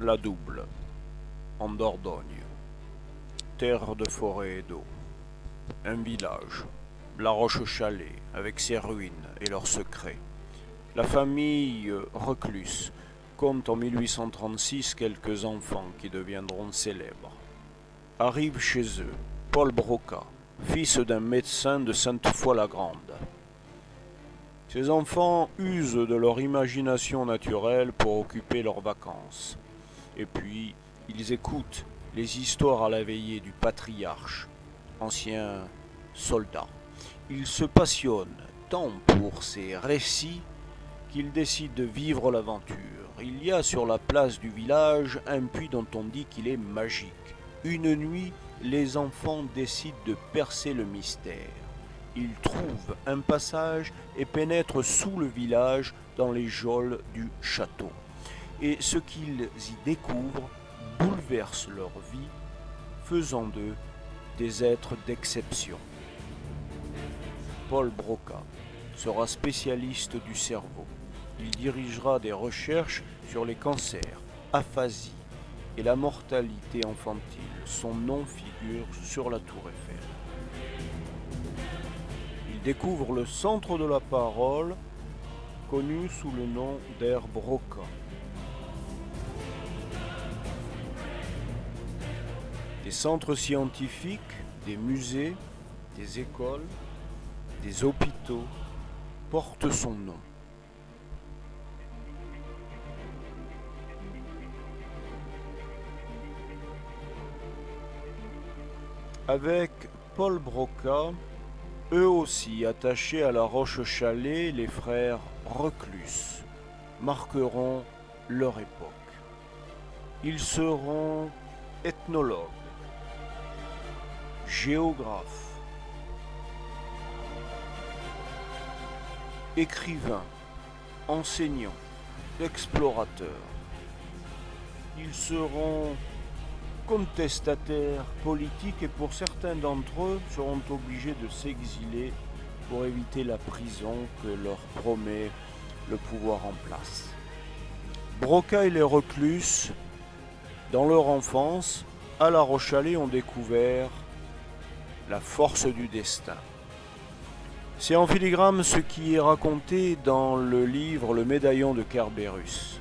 La Double, en Dordogne, terre de forêt et d'eau. Un village, La Roche-Chalais, avec ses ruines et leurs secrets. La famille Reclus compte en 1836 quelques enfants qui deviendront célèbres. Arrive chez eux Paul Broca, fils d'un médecin de Sainte-Foy-la-Grande. Ces enfants usent de leur imagination naturelle pour occuper leurs vacances. Et puis, ils écoutent les histoires à la veillée du patriarche, ancien soldat. Ils se passionnent tant pour ces récits qu'ils décident de vivre l'aventure. Il y a sur la place du village un puits dont on dit qu'il est magique. Une nuit, les enfants décident de percer le mystère. Ils trouvent un passage et pénètrent sous le village dans les geôles du château. Et ce qu'ils y découvrent bouleverse leur vie, faisant d'eux des êtres d'exception. Paul Broca sera spécialiste du cerveau. Il dirigera des recherches sur les cancers, aphasie et la mortalité infantile. Son nom figure sur la tour Eiffel. Il découvre le centre de la parole, connu sous le nom d'Air Broca. Des centres scientifiques, des musées, des écoles, des hôpitaux portent son nom. Avec Paul Broca, eux aussi attachés à la Roche-Chalais, les frères Reclus marqueront leur époque. Ils seront ethnologues, géographes, écrivains, enseignants, explorateurs. Ils seront contestataires politiques et pour certains d'entre eux seront obligés de s'exiler pour éviter la prison que leur promet le pouvoir en place. Broca et les Reclus, dans leur enfance, à La Roche-Chalais, ont découvert la force du destin. C'est en filigrane ce qui est raconté dans le livre Le Médaillon de Kerberus.